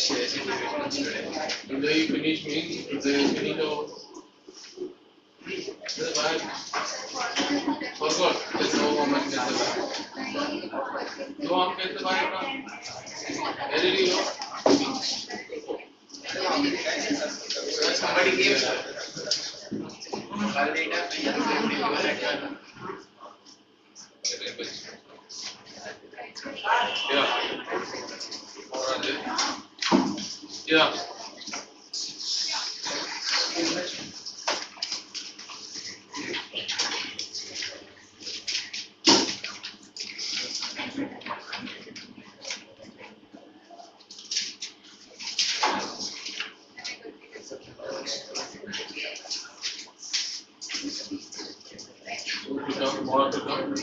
shares and dividends today. Today you finish means today you finish over. Forgot. There's no moment get the buy. No one get the buy now. Where did you go? Somebody gave validator. Yeah. Yeah. To talk more to come.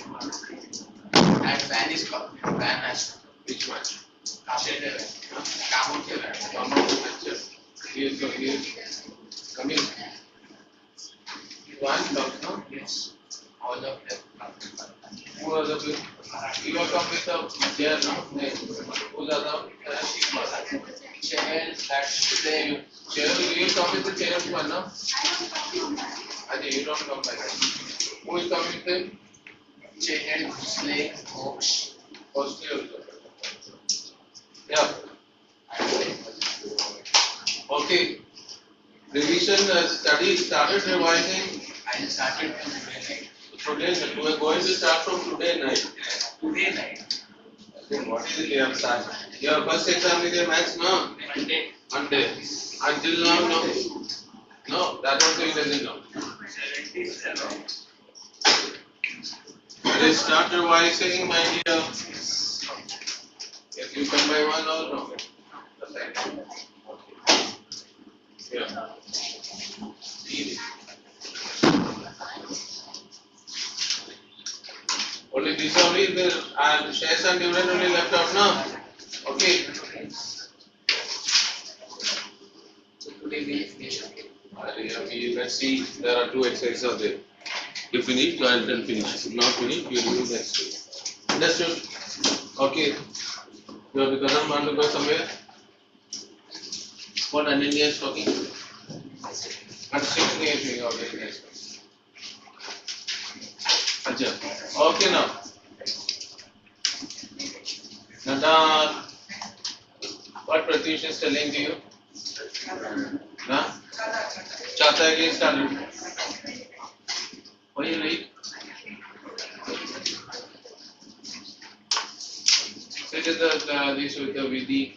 And ban is called. Ban as Which one? Here coming. One comes, no? Yes. All of them. Who are the people? You are come with a chair, no? Who's other? Chair, that's the Chair, you come with the chair one, no? Ajay, you don't come like that. Who is coming with them? chair, slate, box. Firstly also. Yeah. Okay. Revision study started revising. I started from today night. Today, we are going to start from today night. Today night. Okay, what is it you have started? Your first exam is your maths, no? Monday. Monday. Until now, no. No, that also he doesn't know. 77. Let's start revising, my dear. If you come by one or no? Yeah. Only this only the shares and dividend only left out now. Okay. So today we finish. Let's see, there are two exercises are there. You finish, and then finish. If not finish, you will do next week. Understood? Okay. You have the cousin want to go somewhere? What Ananya is talking? And sitting here doing all very nice. Ajay. Okay now. Nanda, what Pratyush is telling to you? Nah? Chata again started. Why you late? Sit at this with the Vidhi.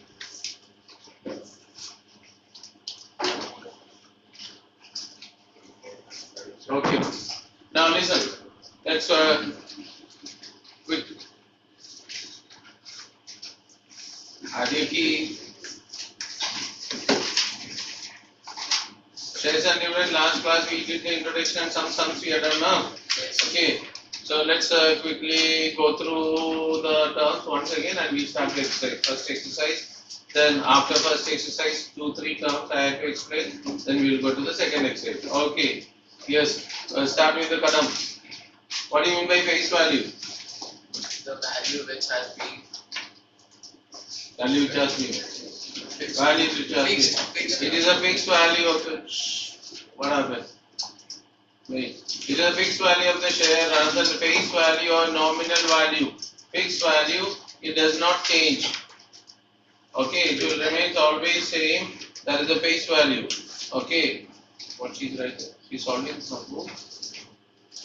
Okay. Now listen. Let's quick. आगे की shares and dividend. Last class we did the introduction and some sums we had done now. Okay. So let's quickly go through the terms once again and we start the exercise. First exercise. Then after first exercise, 2-3 terms I have to explain. Then we will go to the second exercise. Okay. Yes. Start with the kadam. What do you mean by face value? The value which has been Value which has been. Value which has fixed. been. It is a fixed value of the. What happened? Wait. It is a fixed value of the share rather than the face value or nominal value. Fixed value, it does not change. Okay, it will remain always same. That is the face value. Okay. What she's writing? She's solving some.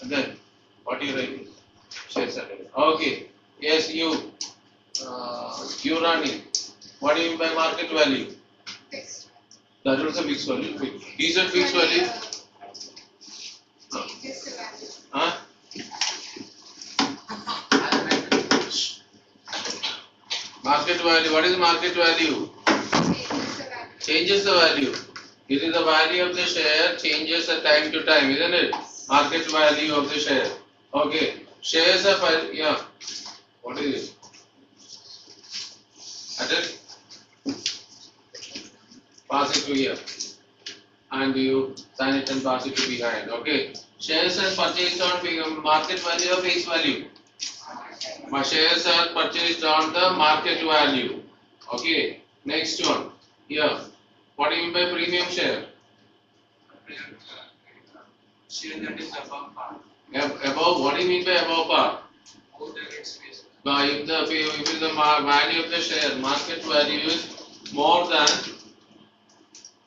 And then, what you writing? Shares and dividend. Okay. Yes, you. You running. What do you mean by market value? Fixed. That was a fixed value. Is it fixed value? Changes the value. Huh? Market value. What is market value? Changes the value. Changes the value. It is the value of the share changes at time to time, isn't it? Market value of the share. Okay. Shares are yeah. What is it? Address? Pass it to here. And you sign it and pass it to behind. Okay. Shares are purchased on market value or face value? My shares are purchased on the market value. Okay. Next one. Yeah. What do you mean by premium share? Share that is above par. Above, what do you mean by above par? More than its face. If the value of the share, market value is more than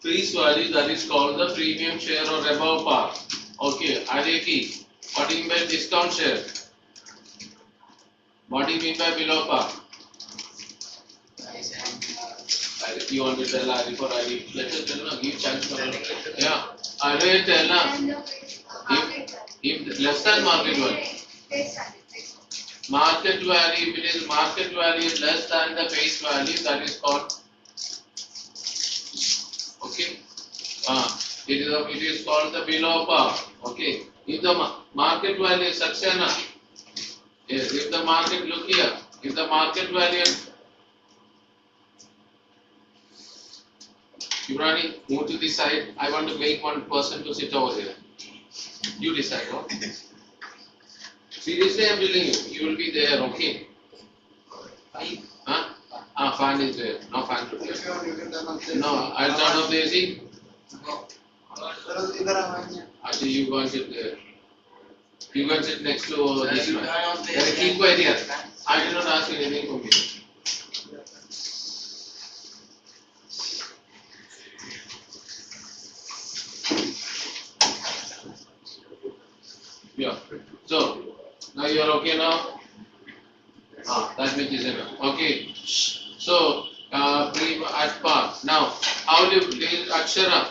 face value, that is called the premium share or above par. Okay, Adeki, what do you mean by discount share? What do you mean by below par? You want to tell Ari for Ari? Let us tell now, give chance for her. Yeah, Ari tell now. If less than market value. Market value, if it is market value is less than the face value, that is called, okay, it is called the below par, okay. If the market value is such a, if the market, look here, if the market value, Ibrani, move to this side, I want to make one person to sit over here. You decide, okay? Seriously, I am telling you, you will be there, okay? Huh? Fan is there. No fan to there. No, I'll turn off the AC. Actually, you go and sit there. You go and sit next to this one. Keep quiet here. I did not ask anything from you. Yeah. So, now you are okay now? That much is enough. Okay. So, at par. Now, how will you Akshara?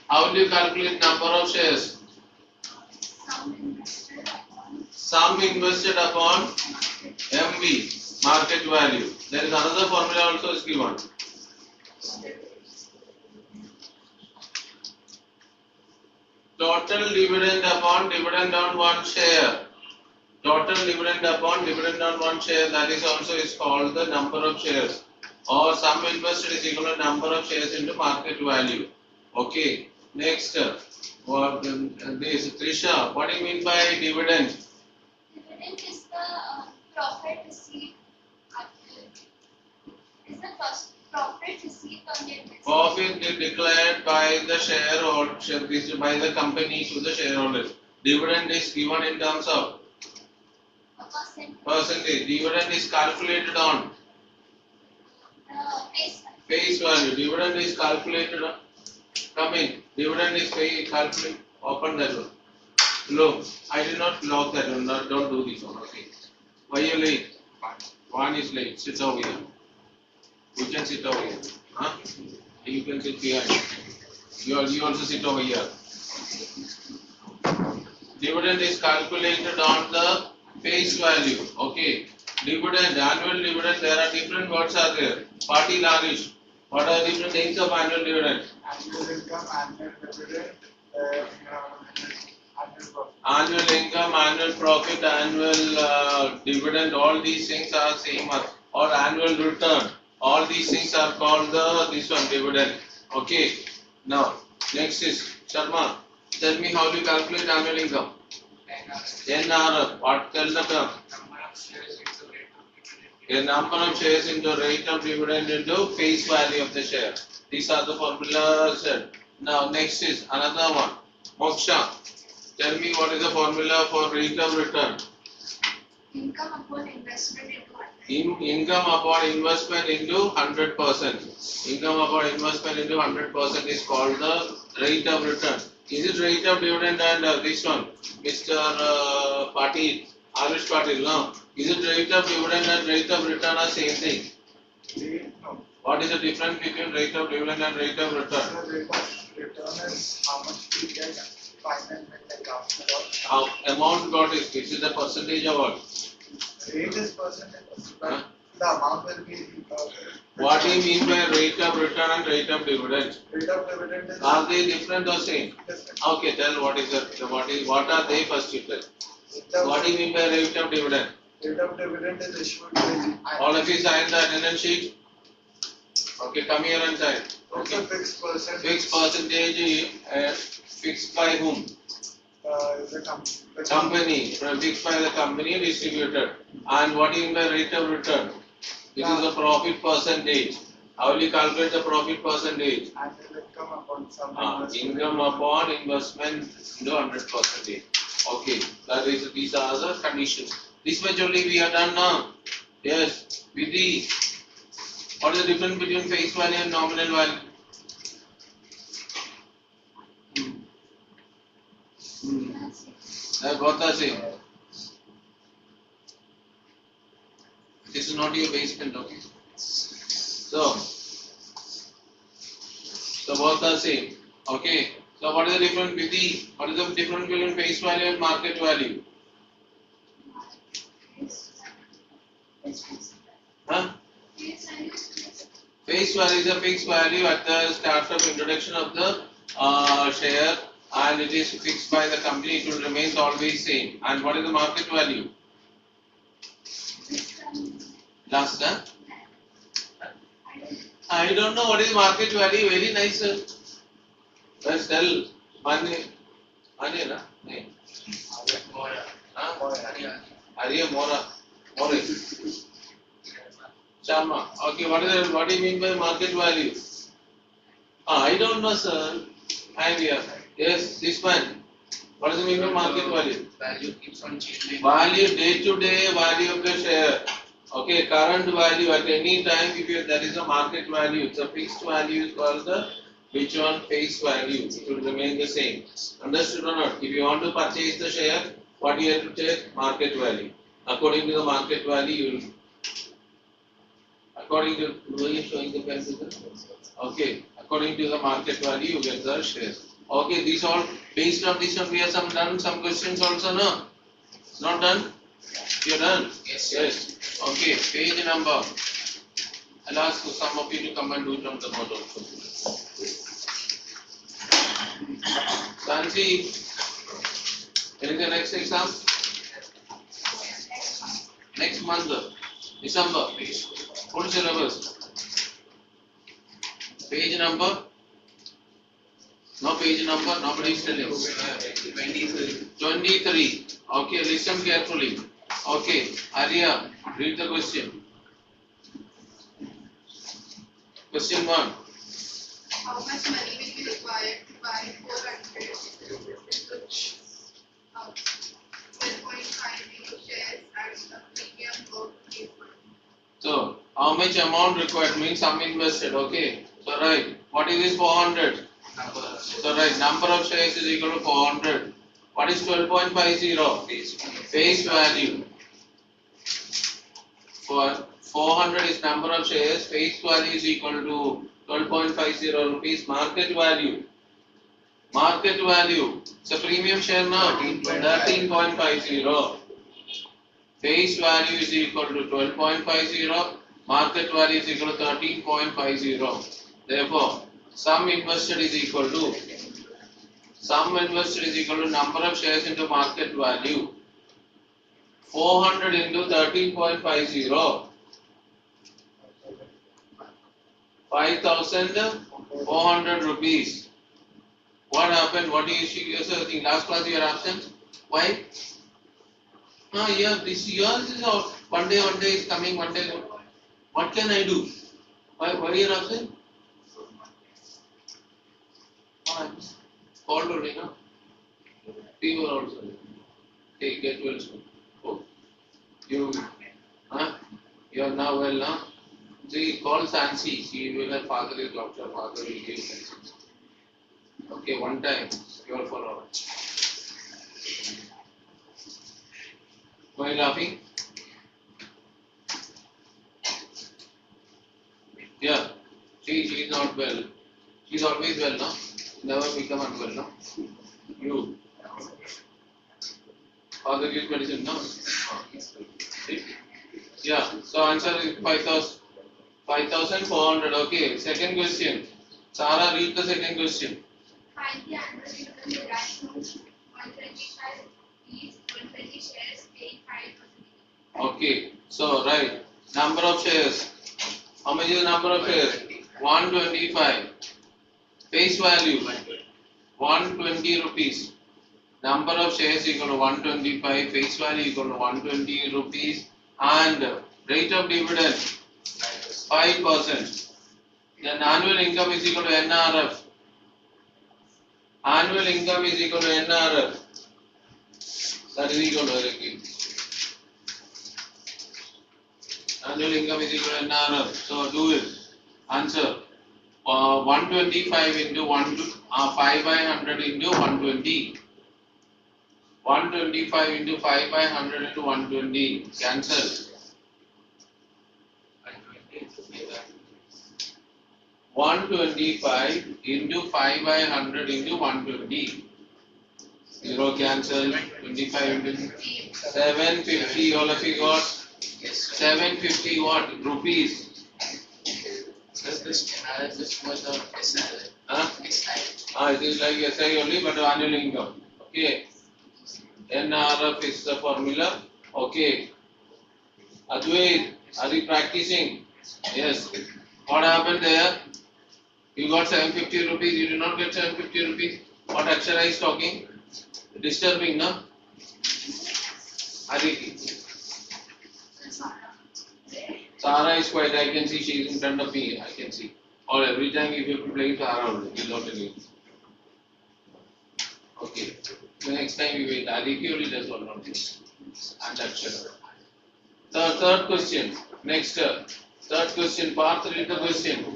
How will you calculate number of shares? Sum invested upon MV, market value. There is another formula also is given. Total dividend upon dividend on one share. Total dividend upon dividend on one share, that is also is called the number of shares, or sum invested is equal to number of shares into market value. Okay. Next, what this Trisha, what do you mean by dividend? Dividend is the profit received profit received on the investment. Profit declared by the shareholder, by the company to the shareholders. Dividend is given in terms of percentage. Dividend is calculated on face value. Dividend is calculated on. Come in. Dividend is calculated. Open that one. Look, I did not lock that one. Don't do this one. Okay. Why you late? One is late. Sit over here. You can sit over here. Huh? You can sit behind. You also sit over here. Dividend is calculated on the face value. Okay. Dividend, annual dividend, there are different words are there. Party Larish. What are different names of annual dividend? Annual income, annual dividend, annual profit. Annual income, annual profit, annual dividend, all these things are same as, or annual return. All these things are called this one dividend. Okay. Now, next is Sharma. Tell me how do you calculate annual income? NRF. What? Tell the term. A number of shares into rate of dividend into face value of the share. These are the formulas. Now, next is another one. Moksha. Tell me what is the formula for rate of return? Income upon investment into Income upon investment into 100%. Income upon investment into 100% is called the rate of return. Is it rate of dividend and this one, Mr. Patil, Arish Patil? No. Is it rate of dividend and rate of return are same thing? No. What is the difference between rate of dividend and rate of return? The rate of return is how much we get finally like after all. How amount got is this is the percentage of what? Rate is percentage, but Huh? the amount will be. What do you mean by rate of return and rate of dividend? Rate of dividend is Are they different or same? different. Okay, tell what is what are they first you tell. What do you mean by rate of dividend? Rate of dividend is issued by All of you sign the attendance sheet. Okay, come here and sign. It's Okay. a fixed percentage. Fixed percentage fixed by whom? The Company. Fixed by the company distributed. And what do you mean by rate of return? It is the profit percentage. How will you calculate the profit percentage? Annual income upon some Income upon investment into 100%. Okay, these are the conditions. This much only we are done now. Yes, with the what is the difference between face value and nominal value? Both are same. This is not your basement, okay? So both are same. Okay. So what is the difference between face value and market value? Huh? Face value is a fixed value at the start of introduction of the share, and it is fixed by the company. It will remain always same. And what is the market value? Last, huh? I don't know what is market value. Very nice. Let's tell. Money, na? Mora. Ariya Mora. More. Sharma. Okay, what do you mean by market value? I don't know, sir. I am here. Yes, this one. What does it mean by market value? Value keeps on changing. Value, day to day value of the share. Okay, current value at any time, if there is a market value, it's a fixed value is called the which one face value. It will remain the same. Understood or not? If you want to purchase the share, what you have to take? Market value. According to the market value, you will. According to showing the pen. Okay, according to the market value, you get the shares. Okay, these all based on this one, we have done some questions also, no? Not done? You're done? Yes. Yes. Okay, page number. I'll ask some of you to come and do it on the board also. Sansi, when is the next exam? Next month, December. Full syllabus. Page number? No page number, nobody is telling. 23. Okay, listen carefully. Okay, Arya, read the question. Question 1. How much money will be required to buy 400 12.50 shares at a premium of 8%? So, how much amount required means sum invested, okay? So, right, what is this 400? So, right, number of shares is equal to 400. What is 12.50? Face value. For 400 is number of shares, face value is equal to 12.50 rupees. Market value. Market value. It's a premium share now. 13.50. Face value is equal to 12.50. Market value is equal to 13.50. Therefore, sum invested is equal to number of shares into market value. 400 into 13.50. 5,400 rupees. What happened? What do you see yourself think? Last class you are absent. Why? Yeah, this yours is out. One day is coming, one day. What can I do? Why you are absent? Cold only, no? Fever also. Hey, get well soon. Oh. You are now well, now? See, call Sansi. She will have father is doctor. Father will give medicine. Okay, one time. Cure for all. Why are you laughing? Yeah. She is not well. She is always well, no? Never become unwell, no? You. Father gives medicine, no? Yeah. So answer is 5,400. Okay. Second question. Sara, read the second question. Find the annual income derived from 125 each, 120 shares paying 5%. Okay. So right. Number of shares. How much is the number of shares? 125. Face value 120 rupees. Number of shares equal to 125. Face value equal to 120 rupees. And rate of dividend 5%. Then annual income is equal to NRF. Annual income is equal to NRF. That is equal to annual income is equal to NRF. So do it. Answer. 125 into 5 by 100 into 120. 125 into 5 by 100 into 120. Cancel. 125 into 5 by 100 into 120. 0 cancel. 25 into 750. All of you got? Yes, sir. 750 what? Rupees. Sir, this NRF is for the SI. Huh? SI. It is like SI only, but annual income. Okay. NRF is the formula. Okay. Advait, are you practicing? Yes. What happened there? You got 750 rupees, you did not get 750 rupees. What Akshara is talking? Disturbing, no? Aditi. Sara is quiet, I can see she is in front of me, I can see. Or every time if you have to play Sara only, you will not tell you. Okay. The next time you wait, Aditi only does one not this. And Akshara. Third question. Next. Third question. Part 3 the question.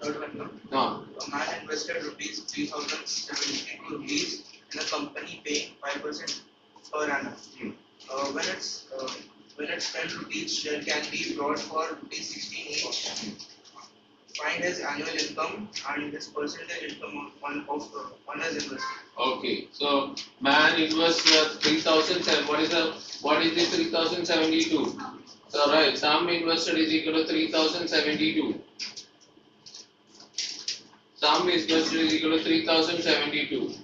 Third one, no? No. A man invested rupees 3,072 rupees in a company paying 5% per annum. When it's 10 rupees, share can be brought for rupees 16 each. Find his annual income and his percentage income on his investment. Okay. So man invests 3,007. What is the 3,072? So right, sum invested is equal to 3,072. Sum invested is equal to 3,072.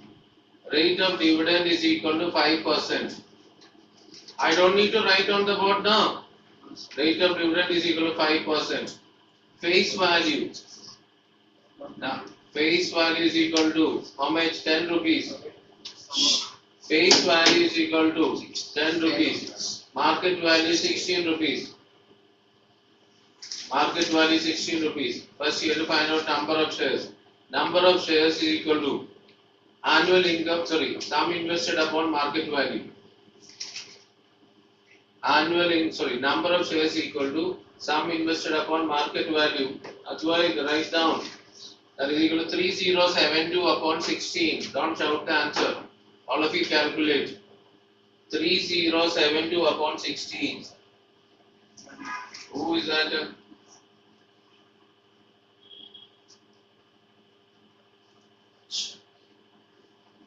Rate of dividend is equal to 5%. I don't need to write on the board now. Rate of dividend is equal to 5%. Face value. Now, face value is equal to how much? 10 rupees. Face value is equal to 10 rupees. Market value 16 rupees. Market value 16 rupees. First you have to find out number of shares. Number of shares is equal to annual income, sum invested upon market value. Number of shares equal to sum invested upon market value. Otherwise, write down. That is equal to 3072 upon 16. Don't shout the answer. All of you calculate. 3072 upon 16. Who is that?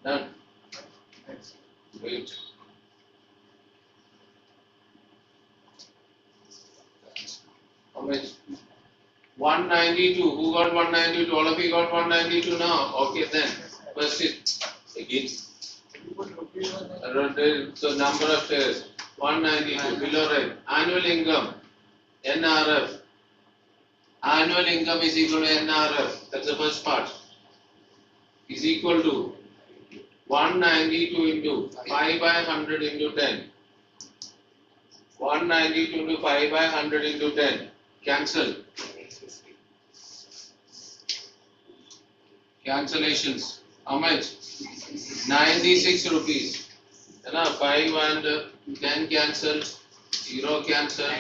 Done. Wait. How much? 192. Who got 192? All of you got 192 now. Okay then. First it again. So number of shares 192 below right. Annual income NRF. Annual income is equal to NRF. That's the first part. Is equal to 192 into 5 by 100 into 10. 192 into 5 by 100 into 10. Cancel. Cancellations. How much? 96 rupees. 5 and 10 cancel. 0 cancel.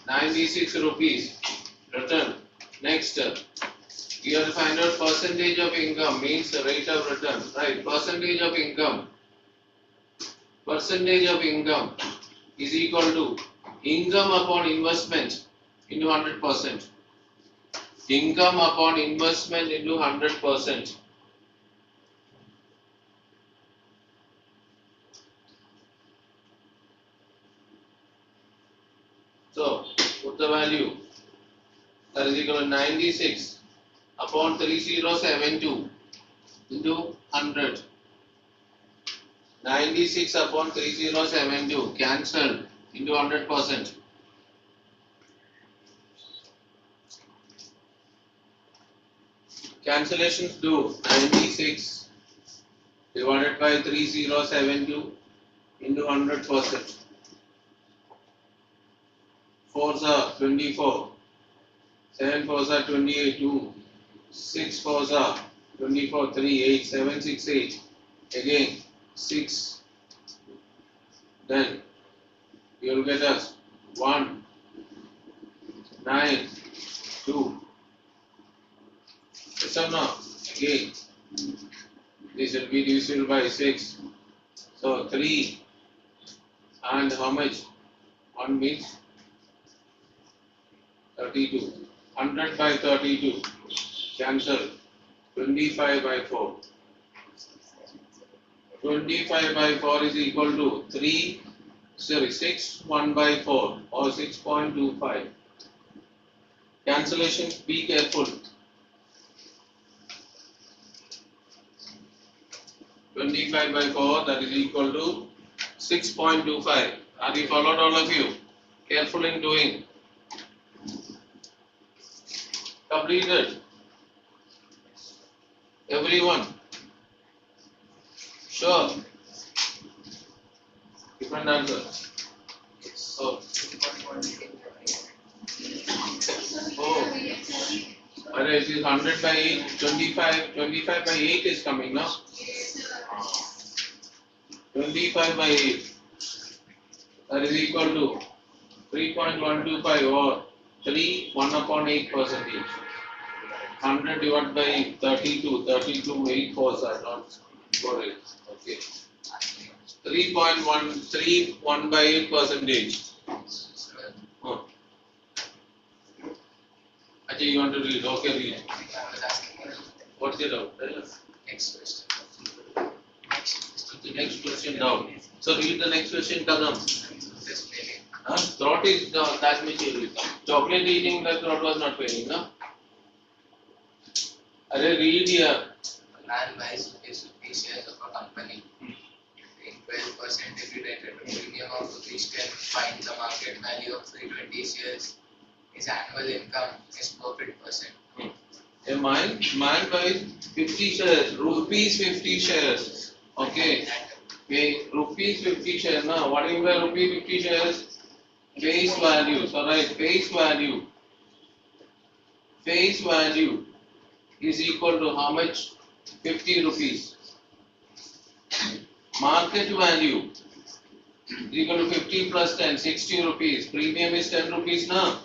96 rupees. Return. Next. You have to find out percentage of income means the rate of return. Right. Percentage of income. Percentage of income is equal to income upon investment into 100%. Income upon investment into 100%. So, put the value. That is equal to 96 upon 3072 into 100. 96 upon 3072 cancelled into 100%. Cancellations do 96 divided by 3072 into 100%. 4s are 24. 7 fours are 28, 2, 6 fours are 24, 3, 8, 7, 6, 8. Again, 6. Then you will get us 1, 9, 2. Yes or no? Again, this will be divisible by 6. So 3 and how much? 1 means 32. 100 by 32. Cancel. 25 by 4. 25 by 4 is equal to 6 1 by 4 or 6.25. Cancellations, be careful. 25 by 4, that is equal to 6.25. Are you followed, all of you? Careful in doing. Completed. Everyone. Sure. Different answer. Oh. Oh. Alright, it is 100 by 8, 25 by 8 is coming now. 25 by 8. That is equal to 3.125 or 1 upon 8 percentage. 100 divided by 32, 8 fours are not correct. Okay. 1 by 8 percentage. Oh. Ajay, you want to read? Okay, read. What's it out? Next question. The next question down. So read the next question, Kadam. Just maybe. Throat is that much will come. Chocolate eating, the throat was not paining, no? Arey, read here. A man buys 50 shares of a company. Paying 12% dividend at a premium of ₹10, finds the market value of 320 shares. His annual income is profit percent. A man buys 50 shares, rupees 50 shares. Okay. Pay rupees 50 shares. Now, what do you mean by rupees 50 shares? Face value. So, right, face value. Face value is equal to how much? 50 rupees. Market value is equal to 50 plus 10, 60 rupees. Premium is 10 rupees now.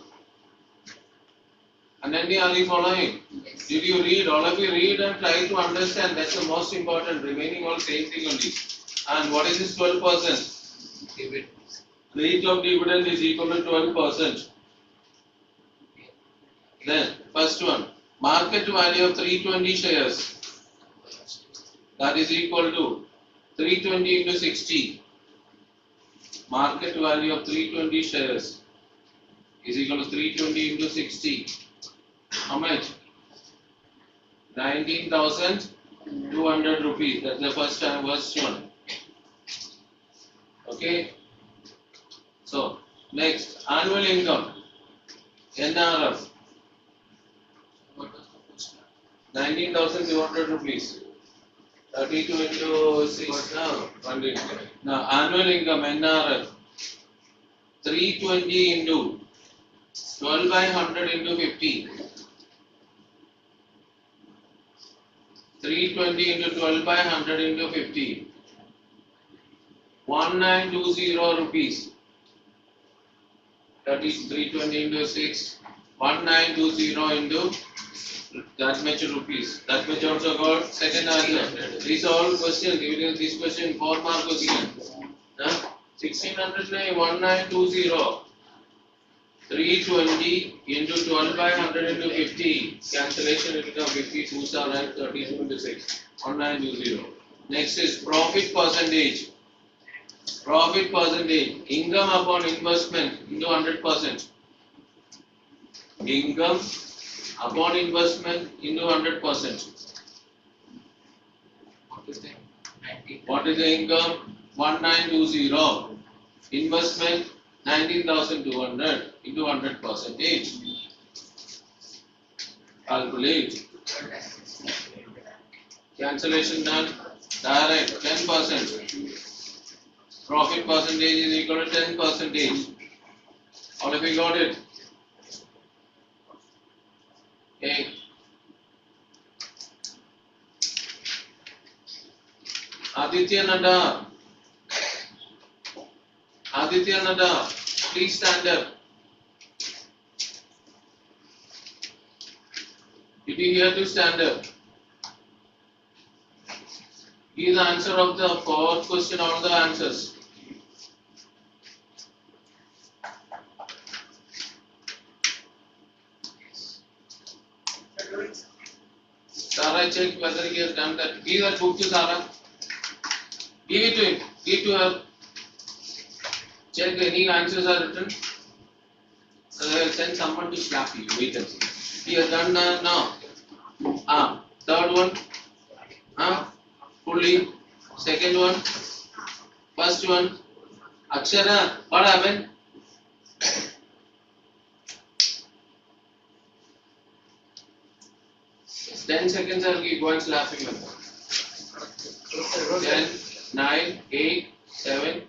And then are you following? Did you read? All of you read and try to understand. That's the most important. Remaining all same thing only. And what is this 12%? Dividend. Rate of dividend is equal to 12%. Then, first one, market value of 320 shares. That is equal to 320 into 60. Market value of 320 shares is equal to 320 into 60. How much? 19,200 rupees. That's the first one. Okay. So, next, annual income. NRF. What was the question? 19,200 rupees. 32 into 6 now. Now, annual income NRF. 320 into 12 by 100 into 50. 320 into 12 by 100 into 50. 1920 rupees. That is 320 into 6. 1920 into that much rupees. That much also got second answer. These are all questions. Given this question 4 marks again. 1600 1920. 320 into 12 by 100 into 50. Cancellation will become 52 and 32 into 6. 1920. Next is profit percentage. Profit percentage. Income upon investment into 100%. Income upon investment into 100%. What is the 90? What is the income? 1920. Investment 19,200 into 100%. Calculate. Cancellation done. Direct 10%. Profit percentage is equal to 10%. All of you got it? Okay. Aditya Nada. Aditya Nada, please stand up. Did you hear to stand up? Give the answer of the fourth question, all the answers. Sarah, check whether he has done that. Give that book to Sarah. Give it to him. Give it to her. Check any answers are written. I will send someone to slap you. Wait and see. He has done that now. Third one. Fully. Second one. First one. Akshara, what happened? 10 seconds I'll keep going slapping him. 10, 9, 8, 7.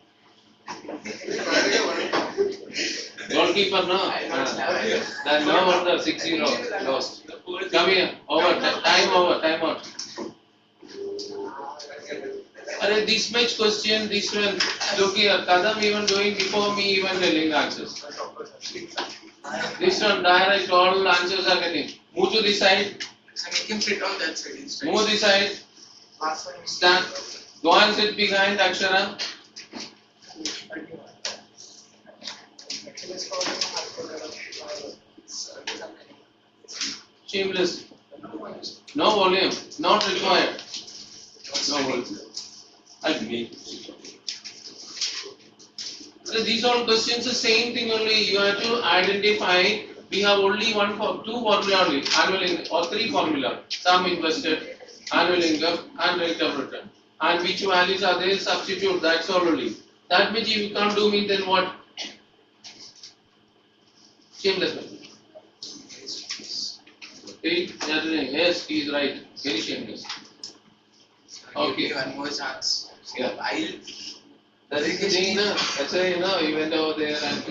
Goalkeeper, no? Then no wonder 6-0 lost. Come here. Over. Time over. Time out. This much question, this one. Look here. Kadam even doing before me even telling the answers. This one direct, all answers are getting. Move to this side. So make him sit on that side instead. Move this side. Stand. Go and sit behind Akshara. Shameless. No volume. Not required. No volume. Agree. So these all questions the same thing only. You have to identify. We have only two formula only. Annual income or three formula. Sum invested, annual income, and rate of return. And which values are there? Substitute. That's all only. That means if you can't do me, then what? Shameless man. Yes, he is right. Very shameless. Okay. Give me one more chance. Yeah. That is the thing, no? That's why, you went over there and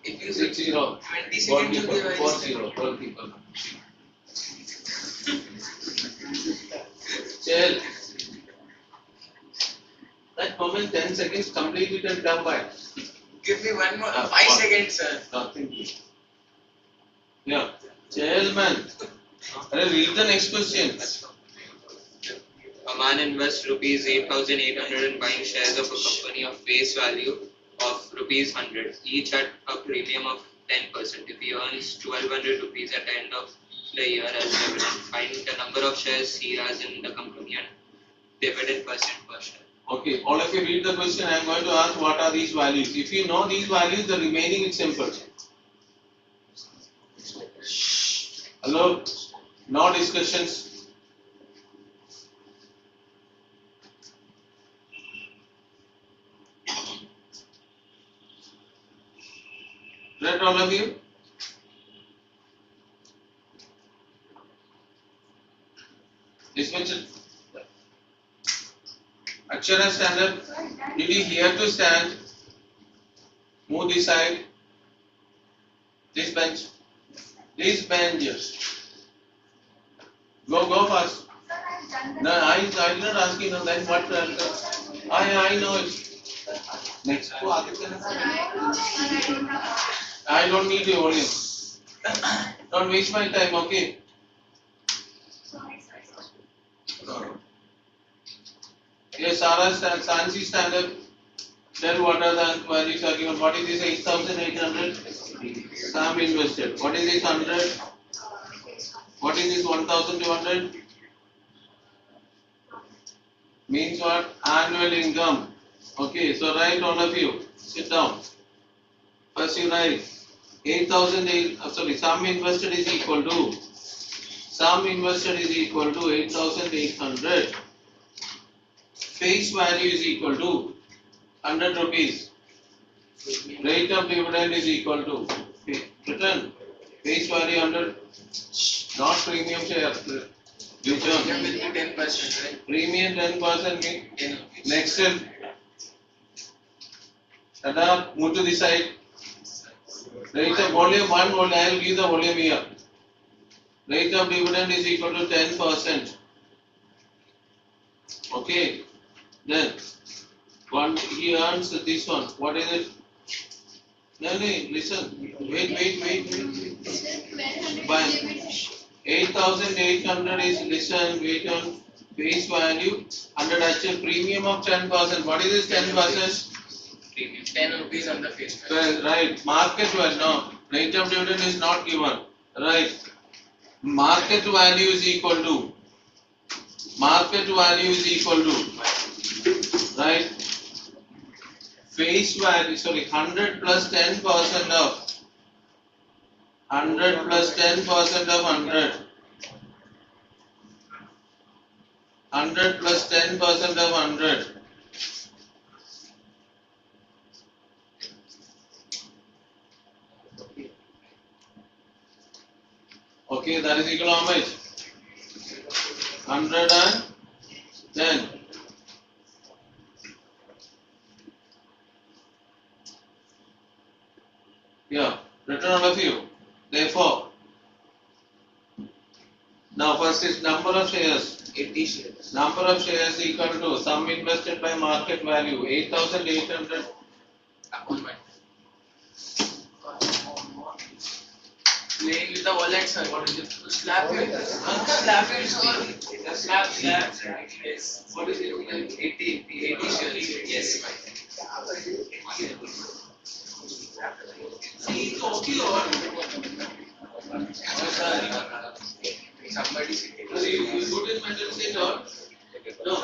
if you 6-0. 20 seconds will be very 4-0. Goalkeeper. Chill. That moment, 10 seconds, complete it and come back. Give me one more, 5 what? seconds, sir. Nothing. Yeah. Chill, man. Read the next question. A man invests rupees 8,800 in buying shares of a company of face value of rupees 100, each at a premium of 10%. If he earns 1,200 rupees at the end of the year as dividend, find the number of shares he has in the company and dividend percent per share. Okay, all of you read the question. I am going to ask what are these values. If you know these values, the remaining is simple. Hello? No discussions. Read all of you? Dispenser. Akshara, stand up. Did you hear to stand? Move this side. This bench. This bench. Go fast. No, I did not ask you. No, then what? I know it. Next. I don't need your volume. Don't waste my time, okay? Yes, Sarah, Sansi, stand up. Tell what are the values are given. What is this 8,800? Sam invested. What is this 100? What is this 1,200? Means what? Annual income. Okay, so write all of you. Sit down. First you write 8,000. Sum invested is equal to. Sum invested is equal to 8,800. Face value is equal to 100 rupees. Rate of dividend is equal to return. Face value 100. Not premium share. Return. Premium will be 10%, right? Premium 10% mean. In Next step. Tada, move to this side. Rate of volume 1 volume. I will give the volume here. Rate of dividend is equal to 10%. Okay. Then one he earns this one. What is it? No, listen. Wait. Fine. 8,800 is listen. Wait on face value. 100 actual premium of 10%. What is this 10%? Premium 10 rupees on the face value. Right. Market value. No. Rate of dividend is not given. Right. Market value is equal to. Right. Face value. Sorry. 100 plus 10% of. 100 plus 10% of 100. 100 plus 10% of 100. Okay, that is equal to how much? 110. Yeah, written all of you. Therefore, now first is number of shares. 80 shares. Number of shares equal to sum invested by market value 8,800. Appointment. Playing with the wallet, sir. What is it? Slap it. Slap it, sir. Slap. Yes. What is it? 80 shares. Yes. See, it's okay or? Somebody sit. You put in mental state or? No.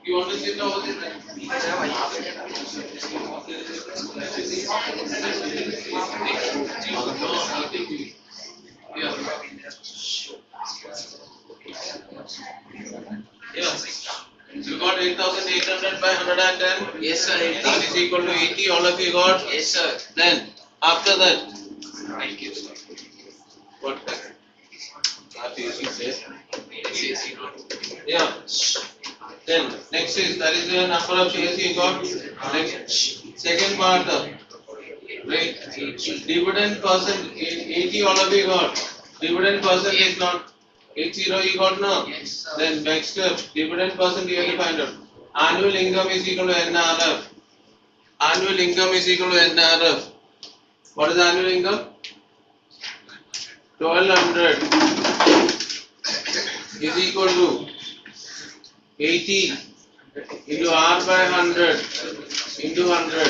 You want to sit over there? Yeah. You got 8,800 by 110? Yes, sir. That is equal to 80. All of you got? Yes, sir. Then, after that. Thank you, sir. What? Yeah. Then, next is, that is the number of shares you got. Next, second part, right? Dividend percent, 80 all of you got. Dividend percent is not 80 you got now. Yes, sir. Then next step, dividend percent you have to find out. Annual income is equal to NRF. Annual income is equal to NRF. What is annual income? 1200 is equal to 80 into R by 100 into 100.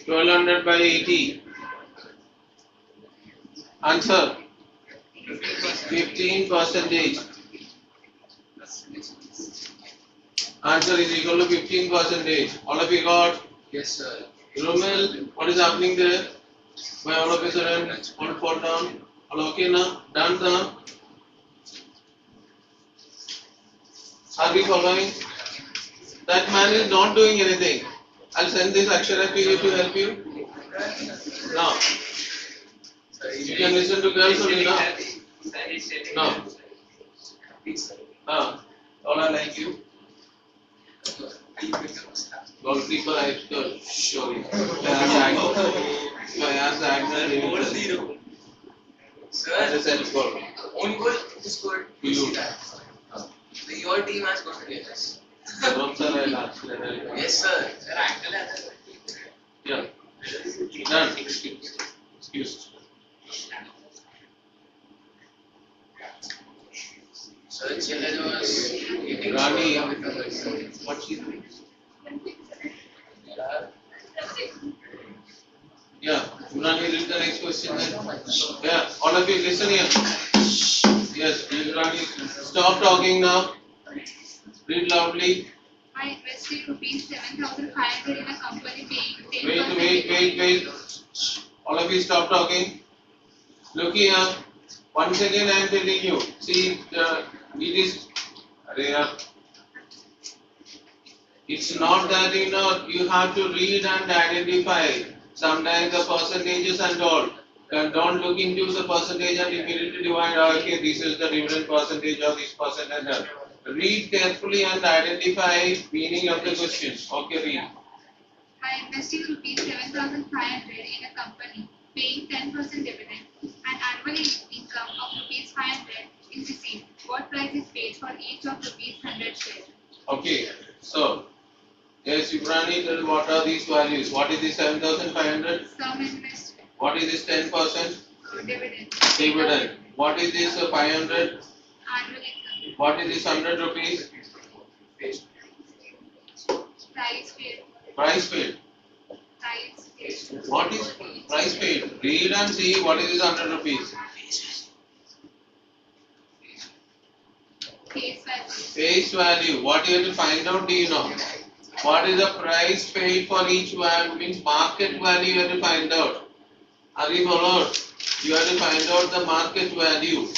1200 by 80. Answer 15%. Answer is equal to 15%. All of you got? Yes, sir. Romel, what is happening there? Why all of a sudden all fall down? All okay now? Done now? Are we following? That man is not doing anything. I'll send this Akshara to you to help you. Now, you can listen to girls only now. No. All are like you. Goalkeeper, I have show you. Sir, own goal is good. You. Your team has got players. Yes, sir. Sir, actually, Yeah. Done. Excused. Sir, Chile was eating Rani. what she doing? Yeah. Rani, read the next question then. Yeah. All of you listen here. Yes. Rani, stop talking now. Read loudly. I invested rupees 7,500 in a company paying 10%. Wait. All of you stop talking. Look here. Once again I am telling you. See, it is. It's not that you have to read and identify. Sometimes the percentages and all. Don't look into the percentage and immediately divide. Okay, this is the dividend percentage or this percentage. Read carefully and identify meaning of the question. Okay, read. by investing rupees 7,500 in a company, paying 10% dividend, and annual income of rupees 500 is received. What price is paid for each of rupees 100 shares? Okay, so yes, Yubrani, tell what are these values? What is the 7,500? Sum invested, What is this 10%? dividend, Dividend. What is this 500? annual income, What is this 100 rupees? price paid, Price paid. price paid, What is price paid? Read and see what is this 100 rupees. face value, Face value. What you have to find out, do you know? What is the price paid for each value? Means market value you have to find out. Are you followed? You have to find out the market value.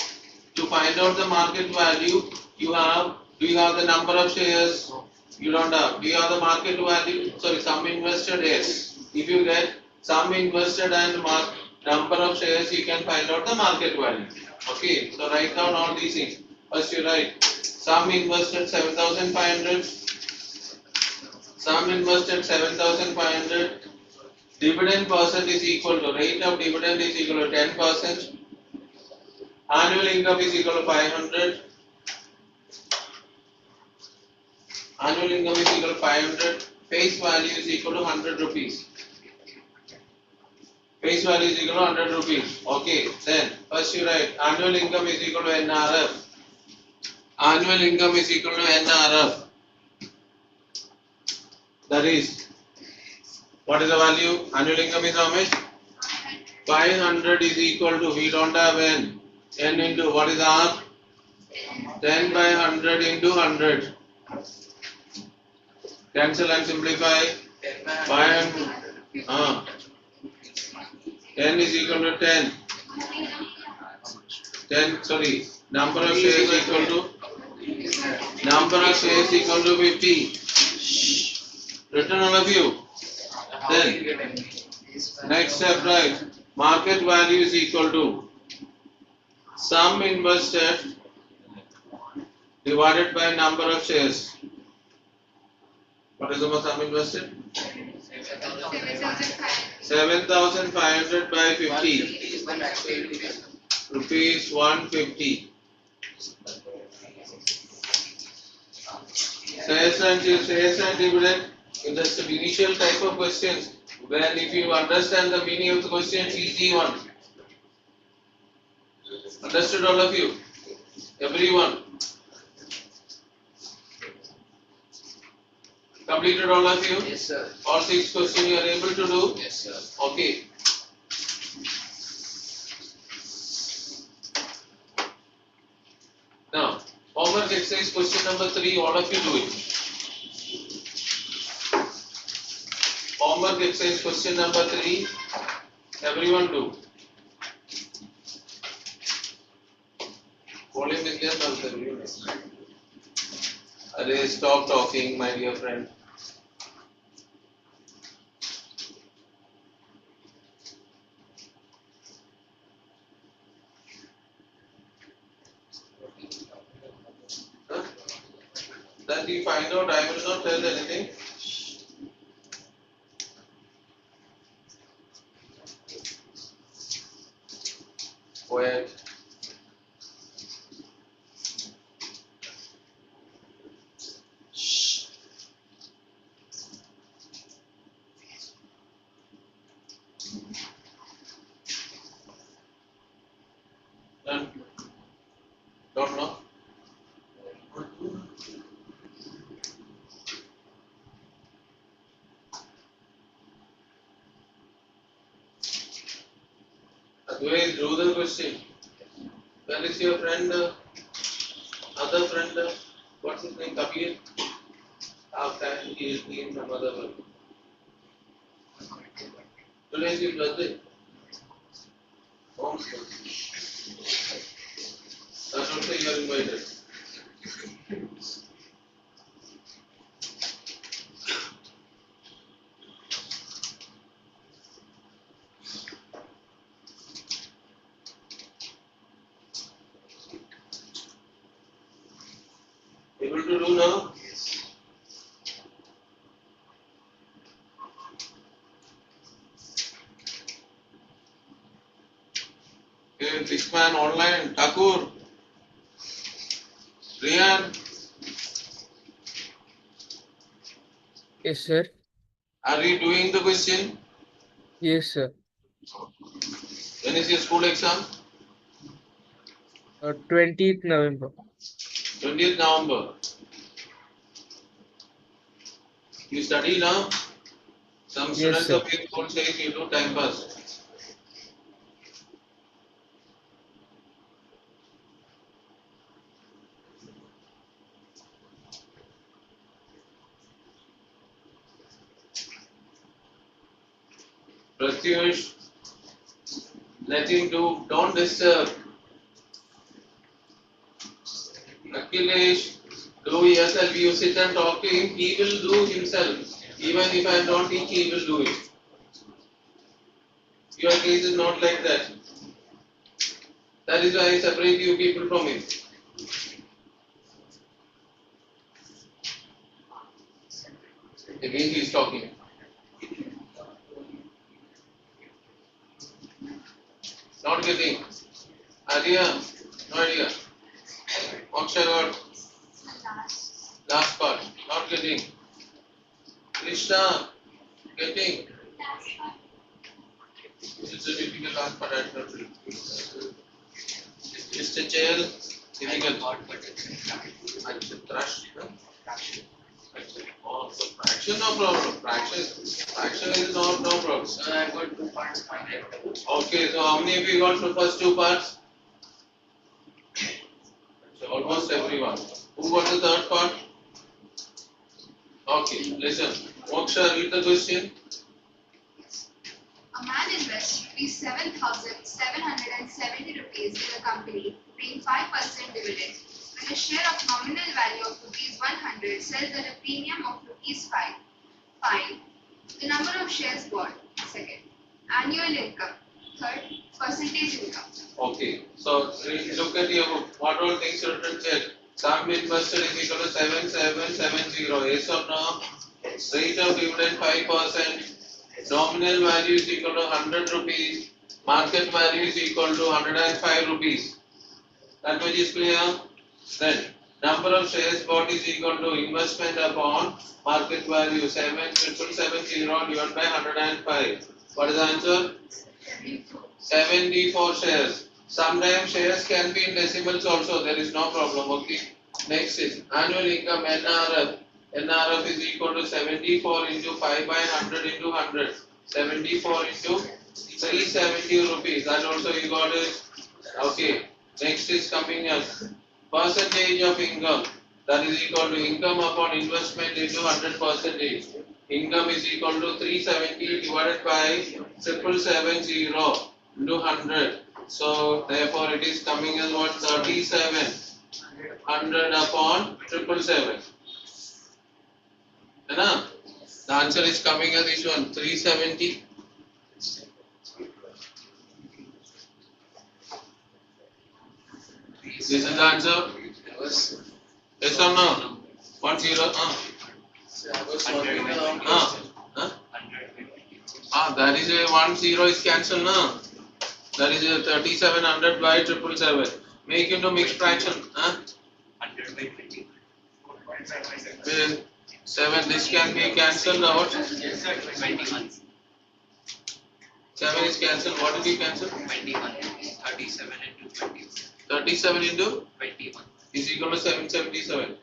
To find out the market value, do you have the number of shares? You don't have. Do you have the market value? Sorry, sum invested, yes. If you get sum invested and number of shares, you can find out the market value. Okay, so write down all these things. First you write sum invested 7,500. Sum invested 7,500. Dividend percent is equal to rate of dividend is equal to 10%. Annual income is equal to 500. Annual income is equal to 500. Face value is equal to 100 rupees. Face value is equal to 100 rupees. Okay, then first you write annual income is equal to NRF. Annual income is equal to NRF. That is, what is the value? Annual income is how much? 500 is equal to, we don't have N. N into, what is R? 10 by 100 into 100. Cancel and simplify. 500. 10 is equal to 10. 10, sorry. Number of shares equal to? Number of shares equal to 50. Written all of you. Then, next step, right. Market value is equal to sum invested divided by number of shares. What is the sum invested? 7,500 by 50. Rupees 150. Shares and dividend in the initial type of questions. When if you understand the meaning of the question, easy one. Understood all of you? Everyone? Completed all of you? Yes, sir. All 6 questions you are able to do? Yes, sir. Okay. Now, homework exercise question number 3, all of you do it. Homework exercise question number 3, everyone do. Volume is there, sir. Array, stop talking, my dear friend. Huh? That you find out, I will not tell anything. Quiet. Done. Don't know. Otherwise, do the question. Where is your friend? Other friend? What's his name? Kabir? After he is in some other world. Today is his birthday. Home. That's also you are invited. Able to do now? online. Thakur, Riyan, Yes, sir. are you doing the question? Yes, sir. When is your school exam? 20th November. 20th November. You study now? Some Yes, students sir. of your school say you do time pass. Pratyush, let him do, don't disturb. Akhilesh, do yourself, you sit and talk to him, he will do himself. Even if I don't teach, he will do it. Your case is not like that. That is why I separate you people from him. Again he is talking. Not getting. Idea? No idea. Moksha got last part. Not getting. Krishna, getting. It's a difficult last part. I don't know. Mr. Chair, difficult. Trash. Oh, so fraction no problem. Fraction is no problem. So I got 2 parts pointed. Okay, so how many of you got the first 2 parts? So almost everyone. Who got the third part? Okay, listen. Moksha, read the question. A man invests rupees 7,770 rupees in a company, paying 5% dividend. When a share of nominal value of rupees 100 sells at a premium of rupees 5, find the number of shares bought. Second, annual income. Third, percentage income. Okay, so look at your what all things you written check. Sum invested is equal to 7770. Yes or no? Rate of dividend 5%. Nominal value is equal to 100 rupees. Market value is equal to 105 rupees. That much is clear? Then number of shares bought is equal to investment upon market value 7770 divided by 105. What is the answer? 74 shares. Sometimes shares can be in decimals also, there is no problem. Okay. Next is annual income NRF. NRF is equal to 74 into 5 by 100 into 100. 74 into 370 rupees. That also you got it. Okay. Next is coming as percentage of income. That is equal to income upon investment into 100%. Income is equal to 370 divided by 7770 into 100. So therefore it is coming as what? 3700 upon 777. Right? The answer is coming as this one, 370. This is the answer. Yes or no? 10. So I was solving the wrong Huh? question. Huh? That is a 10 is cancelled now. That is a 3700 by 777. Make into mixed fraction. 100 by 20. 7, this can be cancelled out. 21. 7 is cancelled. What did you cancel? 21. 37 into 21. 37 into 21. is equal to 777.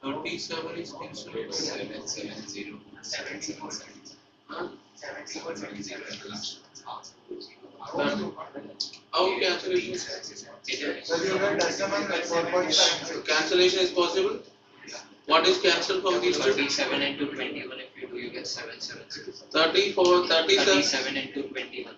37 is cancelled. 770. Huh? 7170. How cancellation? Cancellation is possible? What is cancelled from these two? 37 into 21. If you do, you get 770. 34, 37. 37 into 21.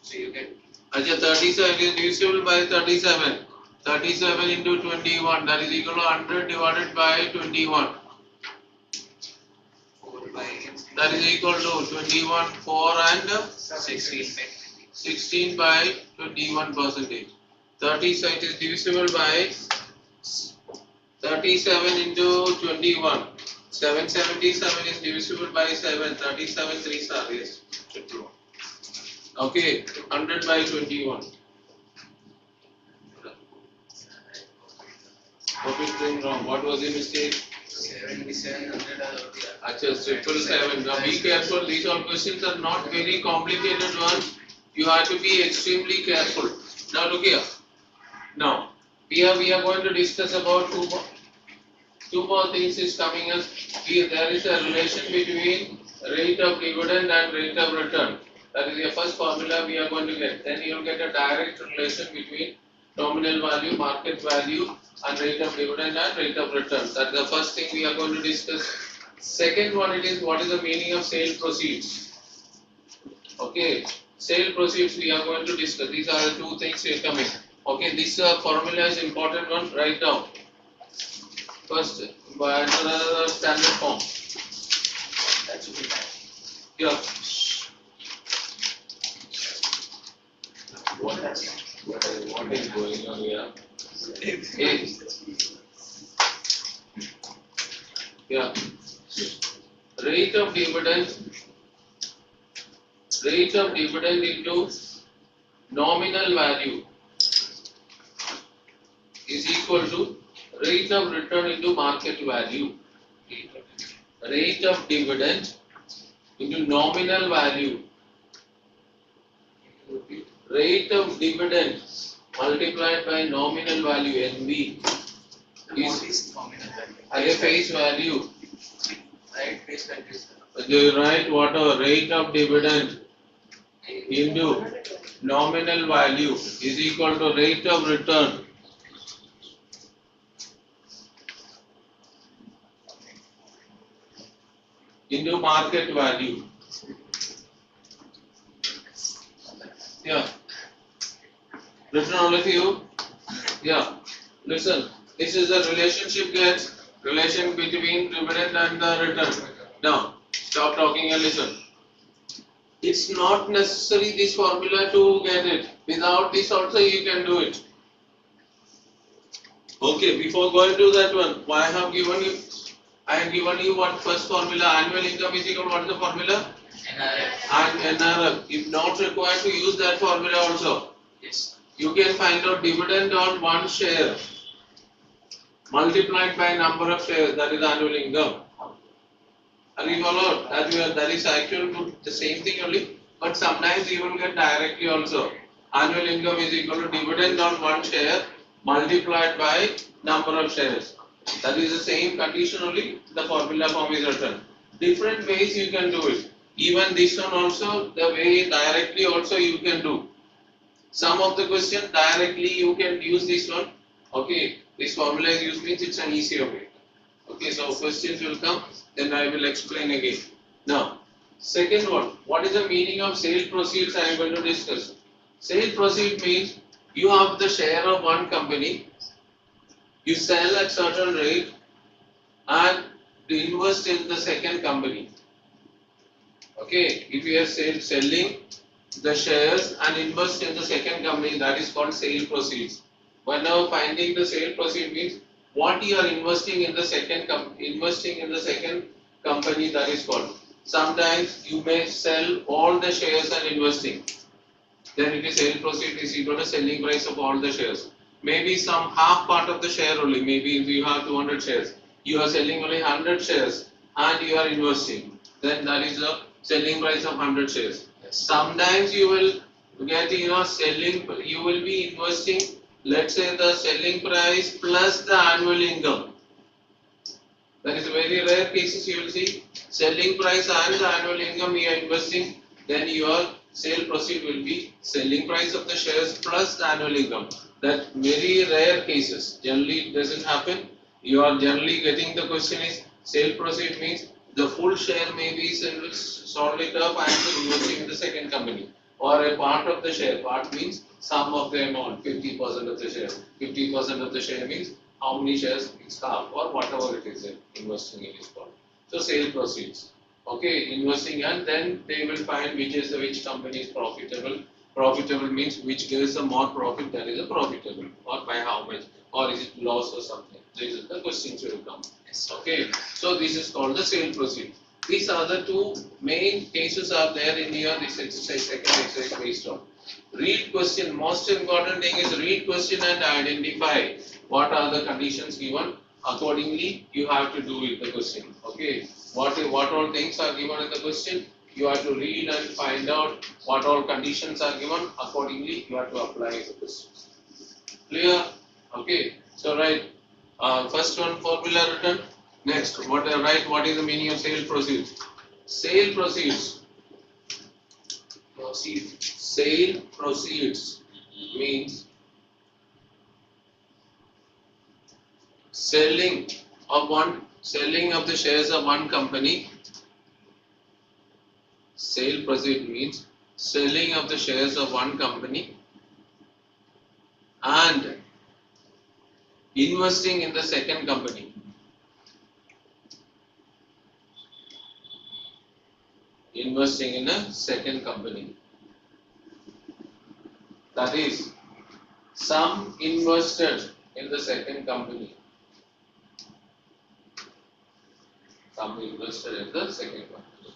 So you get 37 is divisible by 37. 37 into 21, that is equal to 100 divided by 21. 4 by That is equal to 21, 4 and 16 by 16 by 21%. 37 is divisible by 37 into 21. 777 is divisible by 7. 37 3s are yes. Okay, 100 by 21. What is going wrong? What was the mistake? 7700 Achha, 777. Now be careful. These all questions are not very complicated ones. You have to be extremely careful. Now look here. Now we are going to discuss about two more things is coming as there is a relation between rate of dividend and rate of return. That is the first formula we are going to get. Then you will get a direct relation between nominal value, market value, and rate of dividend and rate of return. That is the first thing we are going to discuss. Second one, it is what is the meaning of sale proceeds. Okay, sale proceeds we are going to discuss. These are the two things here coming. Okay, this formula is important one. Write down. First, by another standard form. That should be fine. Yeah. What What is going on here? Yeah. Rate of dividend into nominal value is equal to rate of return into market value. Rate of dividend into nominal value. Rate of dividend multiplied by nominal value NV What is is nominal value? at a face value. Right, face value. The right whatever rate of dividend into nominal value is equal to rate of return into market value. Yeah. Listen, all of you. Yeah. Listen. This is the relation between dividend and the return. Now, stop talking and listen. It's not necessary this formula to get it. Without this also you can do it. Okay, before going to that one, I have given you what first formula, annual income is equal to what is the formula? NRF. And NRF. If not required to use that formula also, Yes. you can find out dividend on one share multiplied by number of shares, that is annual income. Are you followed? That is actually the same thing only, but sometimes you will get directly also. Annual income is equal to dividend on one share multiplied by number of shares. That is the same condition only, the formula form is written. Different ways you can do it. Even this one also, the way directly also you can do. Some of the question directly you can use this one. Okay, this formula is used means it's an easier way. Okay, so questions will come, then I will explain again. Now, second one, what is the meaning of sale proceeds I am going to discuss. Sale proceed means you have the share of one company, you sell at certain rate and invest in the second company. Okay, if you are selling the shares and invest in the second company, that is called sale proceeds. But now finding the sale proceed means what you are investing in the second company, that is called. Sometimes you may sell all the shares and investing. Then it is sale proceed is equal to selling price of all the shares. Maybe some half part of the share only. Maybe if you have 200 shares, you are selling only 100 shares and you are investing. Then that is the selling price of 100 shares. Sometimes you will get you will be investing, let's say the selling price plus the annual income. That is very rare cases you will see selling price and the annual income you are investing, then your sale proceed will be selling price of the shares plus the annual income. That very rare cases, generally it doesn't happen. You are generally getting the question is sale proceed means the full share may be sold it up and investing in the second company, or a part of the share. Part means sum of the amount, 50% of the share. 50% of the share means how many shares it's half or whatever it is investing in is called. So sale proceeds. Okay, investing, and then they will find which company is profitable. Profitable means which gives the more profit, that is a profitable, or by how much, or is it loss or something. This is the questions will come. Okay, so this is called the sale proceed. These are the two main cases are there in here. This exercise, second exercise based on. Read question. Most important thing is read question and identify what are the conditions given. Accordingly, you have to do it the question. Okay. What all things are given in the question? You have to read and find out what all conditions are given. Accordingly, you have to apply the question. Clear? Okay. So right. First one formula written. Next, what is the meaning of sale proceeds? Sale proceeds. Sale proceeds means selling of the shares of one company. Sale proceed means selling of the shares of one company and investing in the second company. Investing in a second company. That is, some invested in the second company. Some invested in the second company.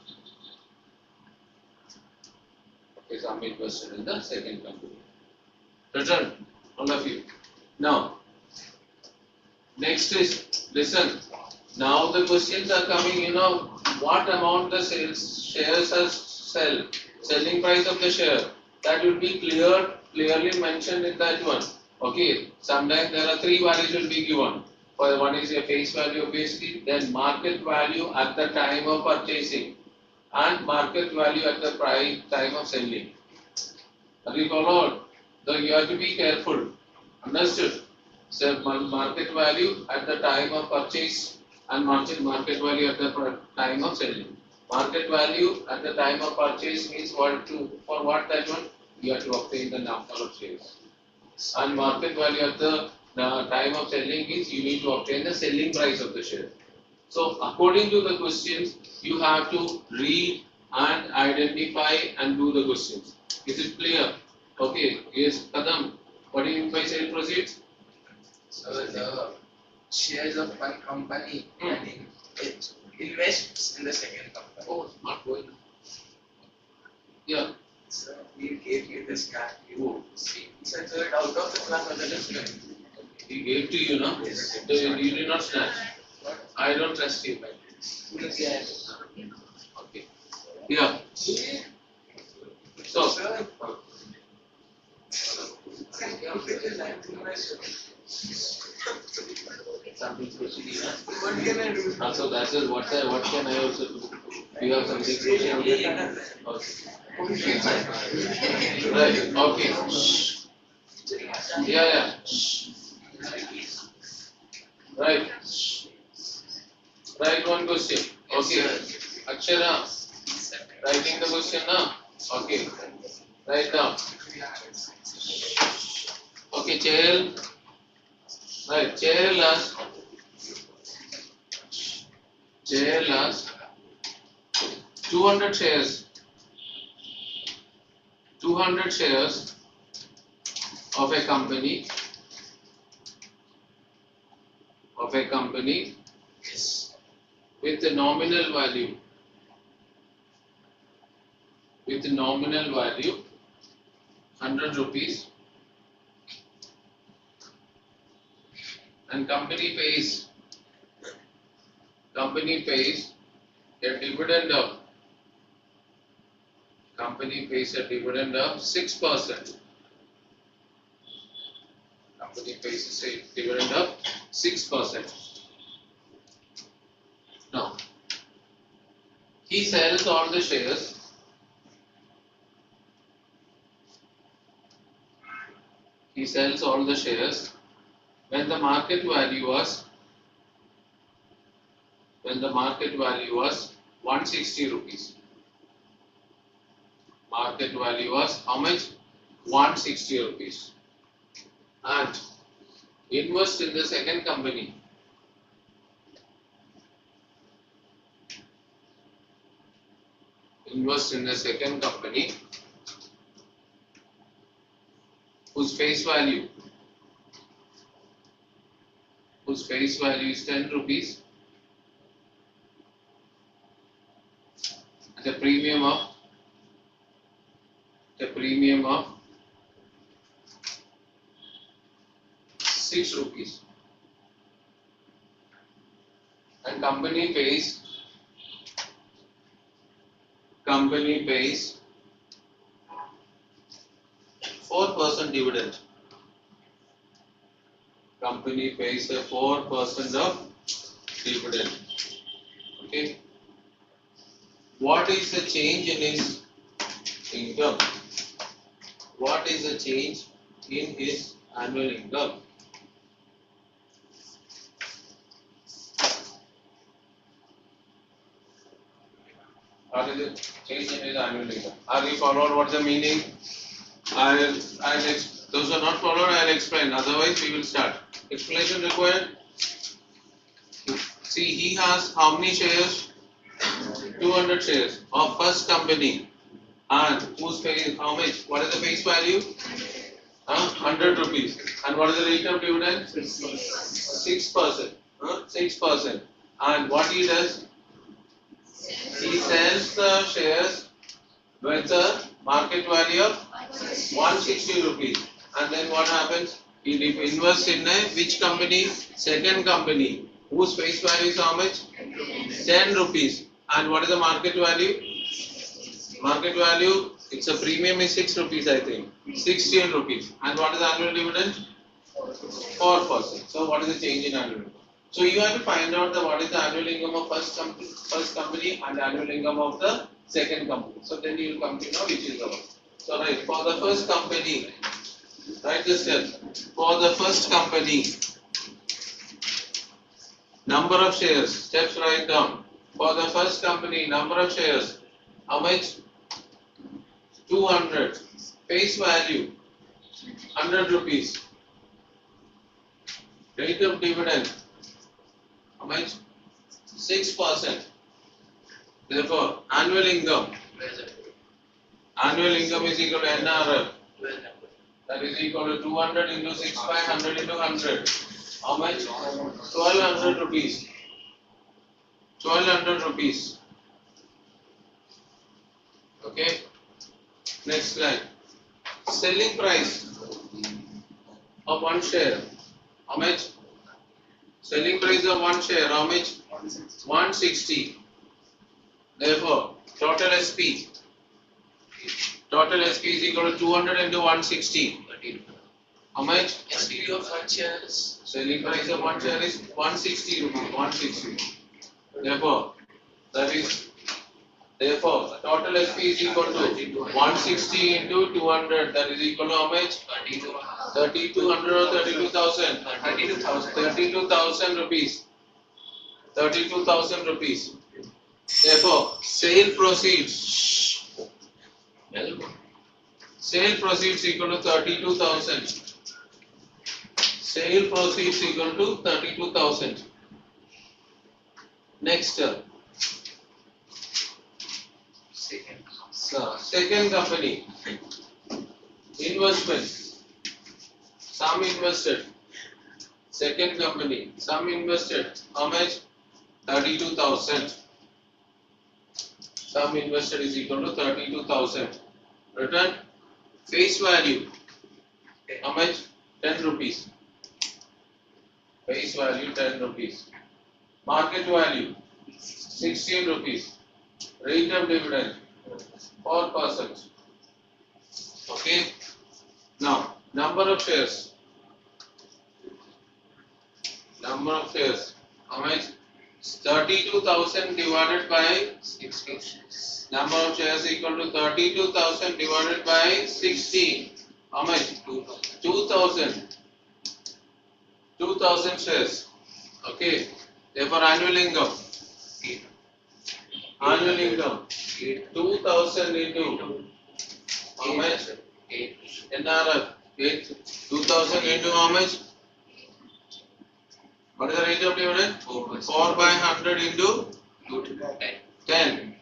Okay, some invested in the second company. Written, all of you. Now, next is, listen. Now the questions are coming, what amount the shares are selling price of the share. That will be clearly mentioned in that one. Okay, sometimes there are three values will be given. For one is a face value obviously, then market value at the time of purchasing and market value at the time of selling. Are you followed? So you have to be careful. Understood? So market value at the time of purchase and market value at the time of selling. Market value at the time of purchase means for what that one? You have to obtain the number of shares. And market value at the time of selling means you need to obtain the selling price of the share. So according to the questions, you have to read and identify and do the questions. Is it clear? Okay. Yes, Kadam. What do you mean by sale proceeds? So the shares of one company and it invests in the second company. Oh, not going. Yeah. So he gave you this card. You see, he said so it out of the class of the different. He gave to you, no? Yes. So you did not snatch. I don't trust you. Yes. Okay. Yeah. So. Something specially. What can I do? So that's it. What can I also do? Do you have something special? Okay. Right. Okay. Yeah. Right. Write one question. Okay. Akshara. Writing the question now. Okay. Write down. Okay, Chair. Right, Chair last 200 shares. 200 shares of a company with the nominal value 100 rupees, and company pays a dividend of 6%. Company pays a dividend of 6%. Now, he sells all the shares. When the market value was 160 rupees. Market value was how much? 160 rupees. And invest in the second company. Whose face value is 10 rupees at a premium of 6 rupees. And company pays 4% dividend. Company pays a 4% of dividend. Okay. What is the change in his income? What is the change in his annual income? What is the change in his annual income? Are you followed what the meaning? Those who are not followed, I'll explain. Otherwise, we will start. Explanation required. See, he has how many shares? 200 shares of first company. And whose face? How much? What is the face value? 100 rupees. And what is the rate of dividend? 6%. 6%. And what he does? He sells the shares with a market value of 160 rupees. And then what happens? He invests in which company? Second company. Whose face value is how much? 10 rupees. And what is the market value? Market value, it's a premium is 6 rupees, I think. 16 rupees. And what is the annual dividend? 4%. So what is the change in annual income? So you have to find out what is the annual income of first company and annual income of the second company. So then you will come to know which is the one. So right, for the first company, write the steps. For the first company, number of shares, steps write down. For the first company, number of shares, how much? 200. Face value, 100 rupees. Rate of dividend, how much? 6%. Therefore, annual income. Annual income is equal to NRF. That is equal to 200 into 6 by 100 into 100. How much? 1200 rupees. 1200 rupees. Okay. Next line. Selling price of one share. How much? Selling price of one share. How much? 160. Therefore, total SP. Total SP is equal to 200 into 160. How much? SP of one share is Selling price of one share is 160 rupees. 160. Therefore, therefore, total SP is equal to 160 into 200. That is equal to how much? 3200 or 32,000? 32,000 rupees. 32,000 rupees. Therefore, sale proceeds. Sale proceeds equal to 32,000. Sale proceeds equal to 32,000. Next, second company. Investment. Some invested. Second company. Some invested. How much? 32,000. Sum invested is equal to 32,000. Return face value. How much? 10 rupees. Face value 10 rupees. Market value 16 rupees. Rate of dividend 4%. Okay. Now, number of shares. Number of shares. How much? 32,000 divided by 16. Number of shares equal to 32,000 divided by 16. How much? 2,000. 2,000 shares. Okay. Therefore, annual income. Annual income. 2,000 into how much? NRF. 2,000 into how much? What is the rate of dividend? 4 by 100 into 10.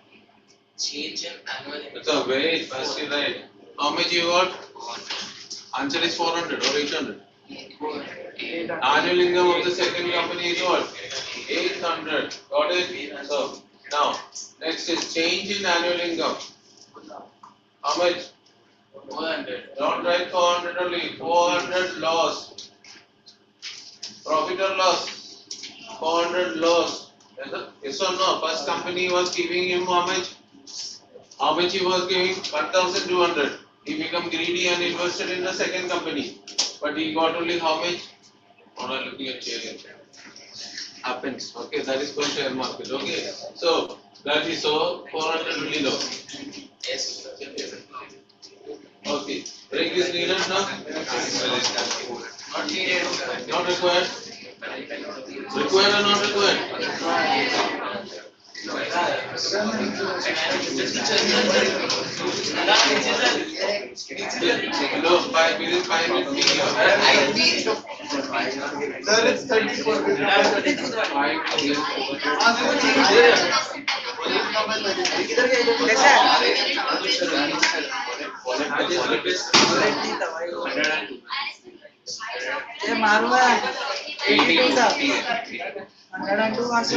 change in annual income. That's a very fast right. How much you got? Answer is 400 or 800. Annual income of the second company is what? 800. Got it? So, now, next is change in annual income. How much? 400. Don't write 400 only. 400 loss. Profit or loss? 400 loss. Yes or no? First company was giving him how much? How much he was giving? 1,200. He became greedy and invested in the second company. But he got only how much? Not looking at share. Happens. Okay, that is for share market. Okay. So that is so 400 only loss. Yes. Okay. Break is needed now? Not needed. Not required? Required or not required? No, 5 minutes, 5 minutes. Sir, it's 34. 5 minutes. ये मारूंगा 82 था 102 वहाँ से